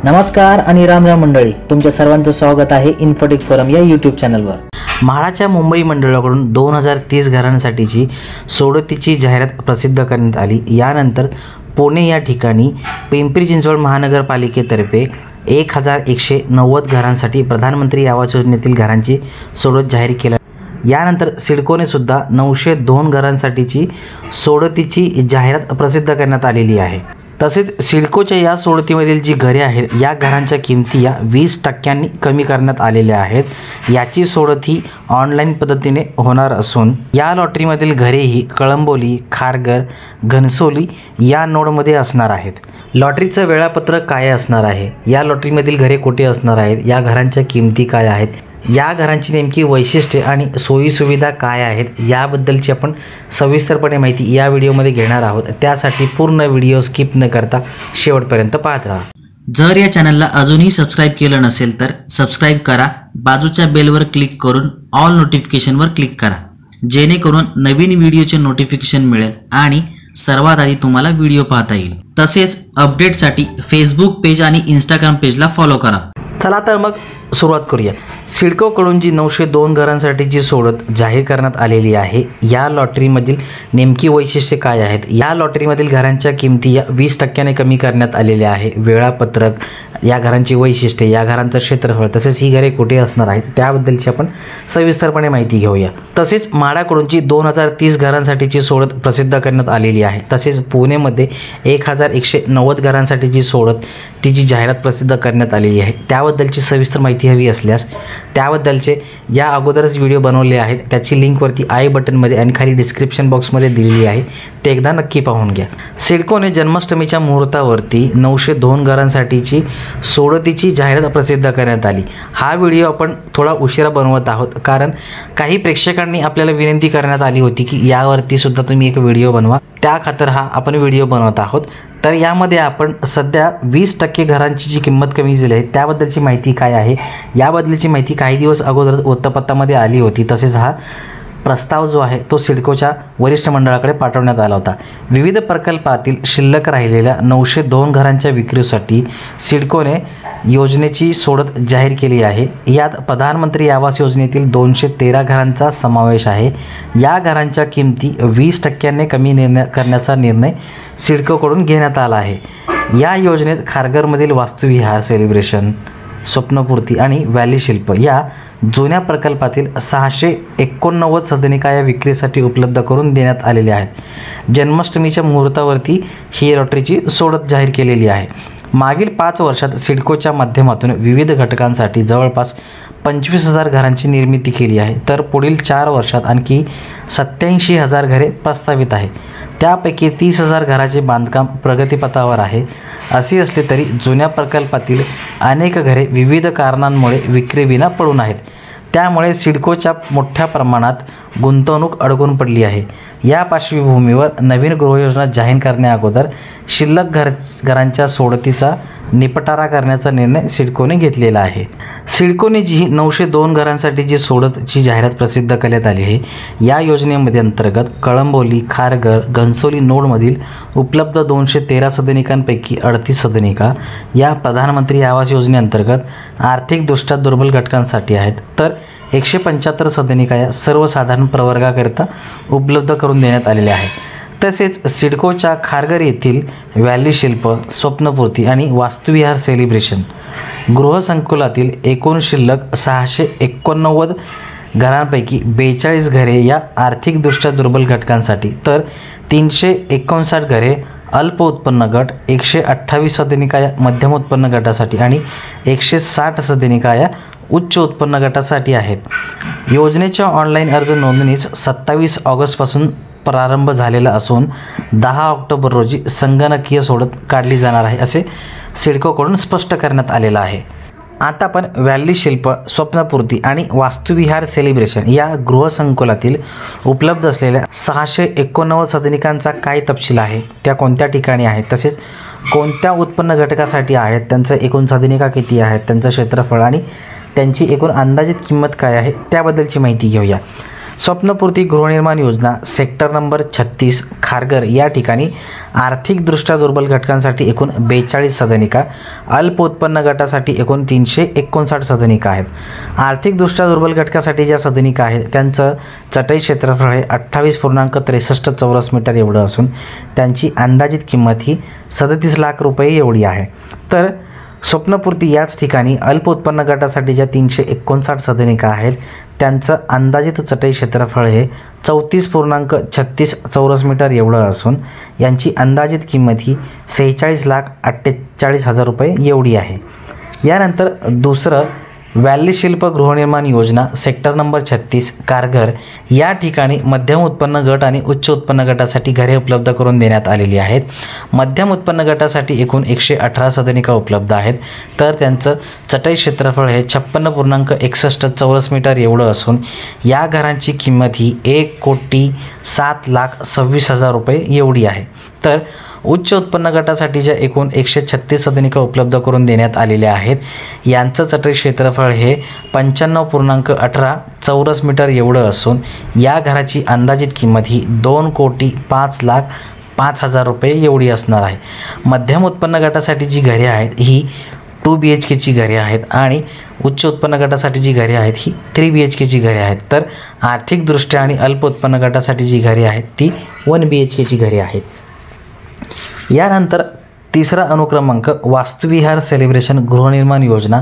नमस्कार आणि राम राम मंडळी, तुमच्या सर्वांचं स्वागत आहे इन्फोटेक फोरम या यूट्यूब चॅनलवर। म्हाडाच्या मुंबई मंडळाकडून 2030 घरांसाठीची सोडतीची जाहिरात प्रसिद्ध करण्यात आली। यानंतर पुणे या ठिकाणी पिंपरी चिंचवड महानगरपालिकेतर्फे 1190 घरांसाठी प्रधानमंत्री आवास योजनेतील घरांची सोडत जाहीर केली। यानंतर सिडकोने सुद्धा 902 घरांसाठीची सोडतीची जाहिरात प्रसिद्ध करण्यात आलेली आहे। तसेच सिडकोच्या या सोडतीमधील जी घरे आहेत या घरांच्या किमती या 20% कमी करण्यात आलेल्या आहेत। याची सोडत ही ऑनलाईन पद्धतीने होणार असून या लॉटरीमधील घरेही कळंबोली, खारघर, घनसोली या नोडमध्ये असणार आहेत। लॉटरीचं वेळापत्रक काय असणार आहे, या लॉटरीमधील घरे कुठे असणार आहेत, या घरांच्या किमती काय आहेत, या घरांची नेमकी वैशिष्ट्ये आणि सोयीसुविधा काय आहेत याबद्दलची आपण सविस्तरपणे माहिती या व्हिडिओमध्ये घेणार आहोत। त्यासाठी पूर्ण व्हिडिओ स्किप न करता शेवटपर्यंत पाहत राहा। जर या चॅनलला अजूनही सबस्क्राइब केलं नसेल तर सबस्क्राइब करा, बाजूच्या बेलवर क्लिक करून ऑल नोटिफिकेशनवर क्लिक करा, जेणेकरून नवीन व्हिडिओचे नोटिफिकेशन मिळेल आणि सर्वात आधी तुम्हाला व्हिडिओ पाहता येईल। तसेच अपडेटसाठी फेसबुक पेज आणि इंस्टाग्राम पेजला फॉलो करा। चला तर मग सुरुवात करूया। सिडकोकडून जी 902 घरांसाठीची सोडत जाहीर करण्यात आलेली आहे, या लॉटरीमधील नेमकी वैशिष्ट्ये काय आहेत, या लॉटरीमधील घरांच्या किमती या 20% कमी करण्यात आलेल्या आहे। वेळापत्रक, या घरांची वैशिष्ट्ये, या घरांचं क्षेत्रफळ, तसेच ही घरे कुठे असणार आहेत त्याबद्दलची आपण सविस्तरपणे माहिती घेऊया। तसेच म्हाडाकडून जी 2030 घरांसाठीची सोडत प्रसिद्ध करण्यात आलेली आहे, तसेच पुणेमध्ये 1190 घरांसाठीची सोडत तिची जाहिरात प्रसिद्ध करण्यात आलेली आहे। त्याबद्दलची सविस्तर माहिती हवी असल्यास त्याबद्दलचे या अगोदरच व्हिडिओ बनवले आहेत, त्याची लिंक वरती आय बटनमध्ये आणि खाली डिस्क्रिप्शन बॉक्समध्ये दिलेली आहे, ते एकदा नक्की पाहून घ्या। सिडकोने जन्माष्टमीच्या मुहूर्तावरती 902 घरांसाठीची सोडतीची जाहिरात प्रसिद्ध करण्यात आली। हा व्हिडिओ आपण थोडा उशिरा बनवत आहोत, कारण काही प्रेक्षकांनी आपल्याला विनंती करण्यात आली होती की यावरती सुद्धा तुम्ही एक व्हिडिओ बनवा, त्या खातर हा आपण व्हिडिओ बनवत आहोत। तर यामध्ये आपण सध्या 20% घरांची जी किंमत कमी झाली आहे त्याबद्दलची माहिती काय आहे, याबद्दलची माहिती काही दिवस अगोदर वृत्तपत्रामध्ये आली होती। तसेच हा प्रस्ताव जो आहे तो सिडकोच्या वरिष्ठ मंडळाकडे पाठवण्यात आला होता। विविध प्रकल्पातील शिल्लक राहिलेल्या 902 घरांच्या विक्रीसाठी सिडकोने योजनेची सोडत जाहीर केली आहे। यात प्रधानमंत्री आवास योजनेतील 213 घरांचा समावेश आहे। या घरांच्या किमती 20% कमी करण्याचा निर्णय सिडकोकडून घेण्यात आला आहे। या योजनेत खारघरमधील वास्तुविहार, सेलिब्रेशन, स्वप्नपूर्ती आणि व्हॅली शिल्प या जुन्या प्रकल्पातील 689 सदनिका या विक्रीसाठी उपलब्ध करून देण्यात आलेल्या आहेत। जन्माष्टमीच्या मुहूर्तावरती ही लॉटरीची सोडत जाहीर केलेली आहे। मागील 5 वर्षात सिडकोच्या माध्यमातून विविध घटकांसाठी जवळपास 25,000 घरांची निर्मिती केली आहे, तर पुढील 4 वर्षात आणखी 87,000 घरे प्रस्तावित आहे। त्यापैकी 30,000 घराचे बांधकाम प्रगतीपथावर आहे। असे असले तरी जुन्या प्रकल्पातील अनेक घरे विविध कारणांमुळे विक्रीविना पडून आहेत, त्यामुळे सिडकोच्या मोठ्या प्रमाणात गुंतवणूक अडकून पडली आहे। या पार्श्वभूमीवर नवीन गृहयोजना जाहीर करण्याअगोदर शिल्लक घरांच्या सोडतीचा निपटारा करण्याचा निर्णय सिडकोने घेतलेला आहे। सिडकोने जी 902 घरांसाठीची सोडतची जाहिरात प्रसिद्ध करण्यात आली आहे, या योजनेमध्ये अंतर्गत कळंबोली, खारघर, घनसोली नोडमधील उपलब्ध 213 सदनिकांपैकी 38 सदनिका या प्रधानमंत्री आवास योजनेअंतर्गत आर्थिकदृष्ट्या दुर्बल घटकांसाठी आहेत, तर 175 सदनिका या सर्वसाधारण प्रवर्गाकरिता उपलब्ध करून देण्यात आलेल्या आहेत। तसेच सिडकोच्या खारघर येथील व्हॅली शिल्प, स्वप्नपूर्ती आणि वास्तुविहार, सेलिब्रेशन गृहसंकुलातील एकूण शिल्लक 689 घरांपैकी 42 घरे या आर्थिकदृष्ट्या दुर्बल घटकांसाठी, तर 359 घरे अल्प उत्पन्न गट, 128 सदनिका या मध्यम उत्पन्न गटासाठी आणि 160 सदनिका या उच्च उत्पन्न गटासाठी आहेत। योजनेच्या ऑनलाईन अर्ज नोंदणीस 27 ऑगस्टपासून प्रारंभ झालेला असून 10 ऑक्टोबर रोजी संगणकीय सोडत काढली जाणार आहे, असे सिडकोकडून स्पष्ट करण्यात आलेलं आहे। आता आपण व्हॅली शिल्प, स्वप्नपूर्ती आणि वास्तुविहार, सेलिब्रेशन या गृहसंकुलातील उपलब्ध असलेल्या 689 सदनिकांचा काय तपशील आहे, त्या कोणत्या ठिकाणी आहेत, तसेच कोणत्या उत्पन्न घटकासाठी आहेत, त्यांचं एकूण सदनिका किती आहेत, त्यांचं क्षेत्रफळ आणि त्यांची एकूण अंदाजित किंमत काय आहे त्याबद्दलची माहिती घेऊया। स्वप्नपूर्ती गृहनिर्माण योजना सेक्टर नंबर 36 खारघर या ठिकाणी आर्थिकदृष्ट्या दुर्बल घटकांसाठी एकूण 42 सदनिका, अल्प उत्पन्न गटासाठी एकूण 359 सदनिका आहेत. आर्थिकदृष्ट्या दुर्बल घटकासाठी ज्या सदनिका आहेत त्यांचं चटई क्षेत्रफळ हे 28.63 चौरस मीटर एवढं असून त्यांची अंदाजित किंमत ही 37 लाख रुपये एवढी आहे. तर स्वप्नपूर्ती याच ठिकाणी अल्प उत्पन्न गटासाठी ज्या 359 सदनिका आहेत त्यांचं अंदाजित चटई क्षेत्रफळ हे 34.36 चौरस मीटर एवढं असून यांची अंदाजित किंमत ही 46,48,000 रुपये एवढी आहे. यानंतर दुसरं व्हॅली शिल्प गृहनिर्माण योजना सेक्टर नंबर 36 कारघर या ठिकाणी मध्यम उत्पन्न गट आणि उच्च उत्पन्न गटासाठी घरे उपलब्ध करून देण्यात आलेली आहेत. मध्यम उत्पन्न गटासाठी एकूण 118 सदनिका उपलब्ध आहेत. तर त्यांचं चटई क्षेत्रफळ हे 56.61 चौरस मीटर एवढं असून या घरांची किंमत ही 1,07,26,000 रुपये एवढी आहे. तर उच्च उत्पन्न गटासाठी ज्या एकूण 136 सदनिका उपलब्ध करून देण्यात आलेल्या आहेत यांचं चटई क्षेत्रफळ हे 95.18 चौरस मीटर एवढं असून या घराची अंदाजित किंमत ही 2,05,05,000 रुपये एवढी असणार आहे. मध्यम उत्पन्न गटासाठी जी घरे आहेत ही 2 BHKची घरे आहेत आणि उच्च उत्पन्न गटासाठी जी घरे आहेत ही 3 BHKची घरे आहेत. तर आर्थिकदृष्ट्या आणि अल्प उत्पन्न गटासाठी जी घरे आहेत ती 1 BHKची घरे आहेत. यानंतर तिसरा अनुक्रमांक वास्तुविहार सेलिब्रेशन गृहनिर्माण योजना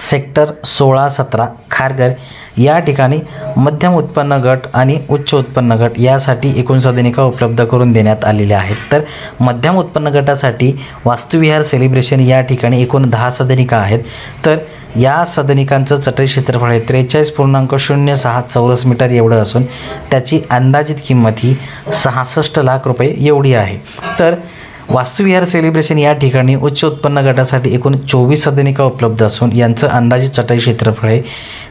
सेक्टर 16-17 खारघर या ठिकाणी मध्यम उत्पन्न गट आणि उच्च उत्पन्न गट यासाठी एकूण सदनिका उपलब्ध करून देण्यात आलेल्या आहेत. तर मध्यम उत्पन्न गटासाठी वास्तुविहार सेलिब्रेशन या ठिकाणी एकूण 10 सदनिका आहेत. तर या सदनिकांचं चटई क्षेत्रफळ हे 43.06 चौरस मीटर एवढं असून त्याची अंदाजित किंमत ही 66 लाख रुपये एवढी आहे. तर वास्तुविहार सेलिब्रेशन या ठिकाणी उच्च उत्पन्न गटासाठी एकूण 24 सदनिका उपलब्ध असून यांचं अंदाजित चटई क्षेत्रफळ हे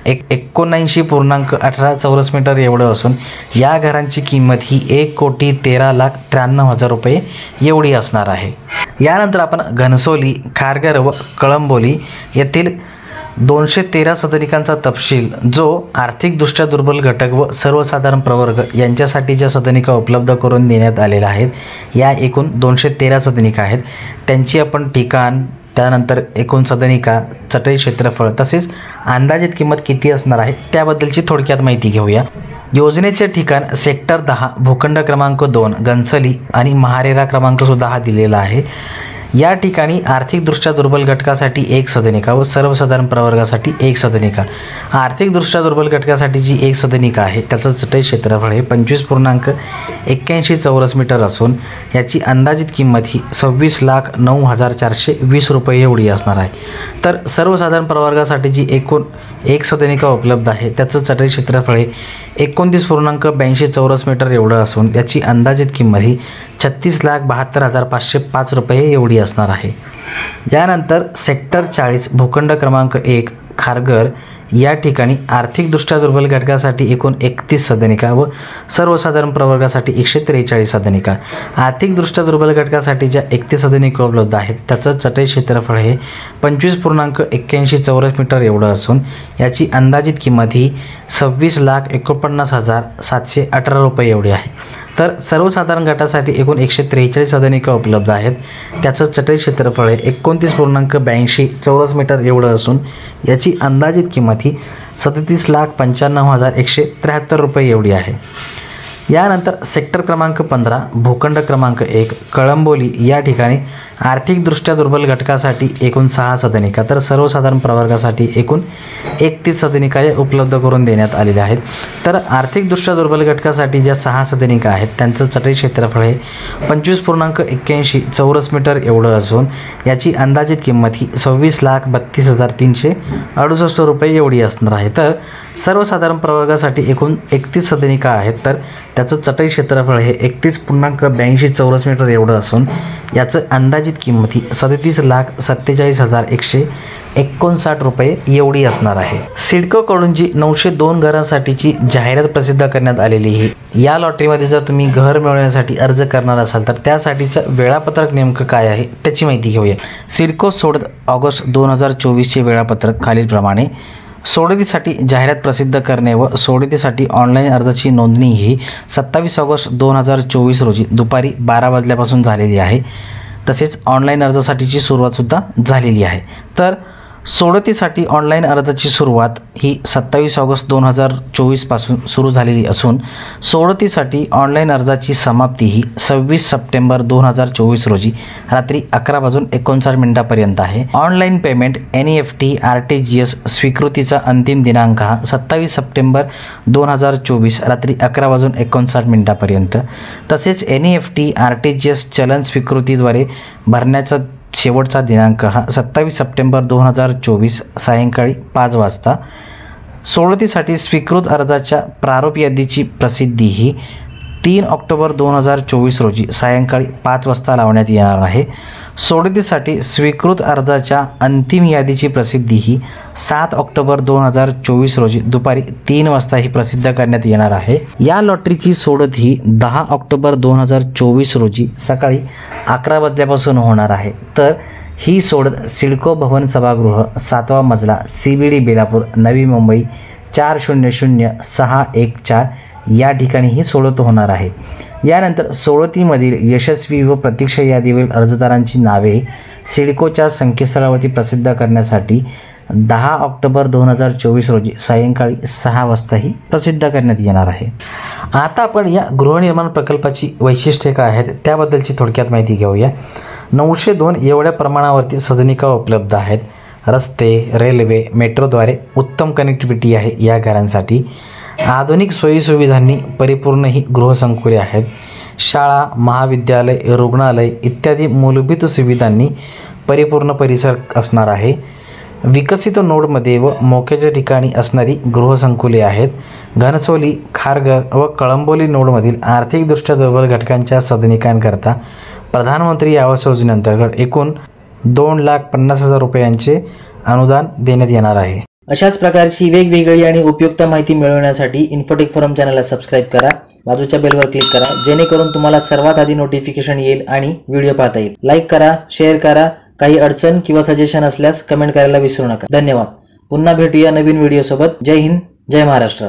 79.18 चौरस मीटर एवढं असून या घरांची किंमत ही 1,13,93,000 रुपये एवढी असणार आहे. यानंतर आपण घनसोली खारघर व कळंबोली येथील 213 सदनिकांचा तपशील जो आर्थिकदृष्ट्या दुर्बल घटक व सर्वसाधारण प्रवर्ग यांच्यासाठी ज्या सदनिका उपलब्ध करून देण्यात आलेल्या आहेत या एकूण 213 सदनिका आहेत. त्यांची आपण ठिकाण, त्यानंतर एकूण सदनिका, चटई क्षेत्रफळ तसेच अंदाजित किंमत किती असणार आहे त्याबद्दलची थोडक्यात माहिती घेऊया. योजनेचे ठिकाण सेक्टर 10 भूखंड क्रमांक 2 घनसोली आणि महारेरा क्रमांक सुद्धा हा दिलेला आहे. या ठिकाणी आर्थिकदृष्ट्या दुर्बल घटकासाठी 1 सदनिका व सर्वसाधारण प्रवर्गासाठी 1 सदनिका. आर्थिकदृष्ट्या दुर्बल घटकासाठी जी 1 सदनिका आहे त्याचं चटई क्षेत्रफळ हे 25.81 चौरस मीटर असून याची अंदाजित किंमत ही 26,09,420 रुपये एवढी असणार आहे. तर सर्वसाधारण प्रवर्गासाठी जी एकूण 1 सदनिका उपलब्ध आहे त्याचं चटई क्षेत्रफळ हे 29.82 चौरस मीटर एवढं असून याची अंदाजित किंमत ही 36,72,505 रुपये एवढी असणार आहे. यानंतर सेक्टर 40 भूखंड क्रमांक 1 खारघर या ठिकाणी आर्थिकदृष्ट्या दुर्बल घटकासाठी एकूण 31 सदनिका व सर्वसाधारण प्रवर्गासाठी 143 सदनिका. आर्थिकदृष्ट्या दुर्बल घटकासाठी ज्या 31 सदनिका उपलब्ध आहेत त्याचं चटई क्षेत्रफळ हे 25.81 चौरस मीटर एवढं असून याची अंदाजित किंमत ही 26,49,718 रुपये एवढी आहे. तर सर्वसाधारण गटासाठी एकूण 143 सदनिका उपलब्ध आहेत. त्याचं चटई क्षेत्रफळ हे 29.82 चौरस मीटर एवढं असून याची अंदाजित किंमत ही 37,95,173 रुपये एवढी आहे. यानंतर सेक्टर क्रमांक 15 भूखंड क्रमांक 1 कळंबोली या ठिकाणी आर्थिकदृष्ट्या दुर्बल घटकासाठी एकूण 6 सदनिका तर सर्वसाधारण प्रवर्गासाठी एकूण 31 सदनिका या उपलब्ध करून देण्यात आलेल्या आहेत. तर आर्थिकदृष्ट्या दुर्बल घटकासाठी ज्या 6 सदनिका आहेत त्यांचं चटई क्षेत्रफळ हे 25.81 चौरस मीटर एवढं असून याची अंदाजित किंमत ही 26,32,368 रुपये एवढी असणार आहे. तर सर्वसाधारण प्रवर्गासाठी एकूण 31 सदनिका आहेत तर त्याचं चटई क्षेत्रफळ हे 31.82 चौरस मीटर एवढं असून याचं अंदाजित किंमत ही 37,47,159 रुपये एवढी असणार आहे. सिडकोकडून जी 902 घरांसाठीची जाहिरात प्रसिद्ध करण्यात आलेली आहे या लॉटरीमध्ये जर तुम्ही घर मिळवण्यासाठी अर्ज करणार असाल तर त्यासाठीचं वेळापत्रक नेमकं काय आहे त्याची माहिती घेऊया. सिडको 16 ऑगस्ट 2024चे वेळापत्रक खालीलप्रमाणे. सोडतीसाठी जाहिरात प्रसिद्ध करणे व सोडतीसाठी ऑनलाईन अर्जाची नोंदणी ही 27 ऑगस्ट 2024 रोजी दुपारी 12 वाजल्यापासून झालेली आहे. तसेच ऑनलाईन अर्जासाठीची सुरुवातसुद्धा झालेली आहे. तर सोडतीसाठी ऑनलाईन अर्जाची सुरुवात ही 27 ऑगस्ट 2024 पासून सुरू झालेली असून सोडतीसाठी ऑनलाईन अर्जाची समाप्ती ही 26 सप्टेंबर 2024 रोजी रात्री 11:59 आहे. ऑनलाईन पेमेंट NEFT RTGS स्वीकृतीचा अंतिम दिनांक हा 27 सप्टेंबर 2024 रात्री 11:59 तसेच NEFT RTGS चलन स्वीकृतीद्वारे भरण्याचा शेवटचा दिनांक हा 27 सप्टेंबर 2024 सायंकाळी 5 वाजता. सोडतीसाठी स्वीकृत अर्जाच्या प्रारूप यादीची प्रसिद्धी ही 3 ऑक्टोबर 2024 रोजी सायंकाळी 5 वाजता लावण्यात येणार आहे. सोडतीसाठी स्वीकृत अर्जाच्या अंतिम यादीची प्रसिद्धी ही 7 ऑक्टोबर 2024 रोजी दुपारी 3 वाजता ही प्रसिद्ध करण्यात येणार आहे. या लॉटरीची सोडत ही 10 ऑक्टोबर 2024 रोजी सकाळी 11 वाजल्यापासून होणार आहे. तर ही सोडत सिडको भवन सभागृह 7वा मजला CBD बेलापूर नवी मुंबई 400614 या ठिकाणी ही सोडत होणार आहे. यानंतर सोडतीमधील यशस्वी व प्रतीक्षा यादीवरील अर्जदारांची नावे सिडकोच्या संकेतस्थळावरती प्रसिद्ध करण्यासाठी 10 ऑक्टोबर 2024 रोजी सायंकाळी 6 वाजता ही प्रसिद्ध करण्यात येणार आहे. आता आपण या गृहनिर्माण प्रकल्पाची वैशिष्ट्ये काय आहेत त्याबद्दलची थोडक्यात माहिती घेऊया. 902 एवढ्या प्रमाणावरती सदनिका उपलब्ध आहेत. रस्ते, रेल्वे, मेट्रोद्वारे उत्तम कनेक्टिव्हिटी आहे या घरांसाठी. आधुनिक सोयीसुविधांनी परिपूर्ण ही गृहसंकुले आहेत. शाळा, महाविद्यालय, रुग्णालय इत्यादी मूलभूत सुविधांनी परिपूर्ण परिसर असणार आहे. विकसित नोडमध्ये व मोक्याच्या ठिकाणी असणारी गृहसंकुले आहेत. घनसोली, खारघर व कळंबोली नोडमधील आर्थिकदृष्ट्या दुर्बल घटकांच्या सदनिकांकरता प्रधानमंत्री आवास योजनेअंतर्गत एकूण 2,50,000 रुपयांचे अनुदान देण्यात येणार आहे. अशाच प्रकारची वेगवेगळी आणि उपयुक्त माहिती मिळवण्यासाठी इन्फोटेक फोरम चॅनलला सबस्क्राईब करा, बाजूच्या बेलवर क्लिक करा, जेणेकरून तुम्हाला सर्वात आधी नोटिफिकेशन येईल आणि व्हिडिओ पाहता येईल. लाईक करा, शेअर करा. काही अडचण किंवा सजेशन असल्यास कमेंट करायला विसरू नका. धन्यवाद. पुन्हा भेटूया नवीन व्हिडिओ सोबत. जय हिंद, जय महाराष्ट्र.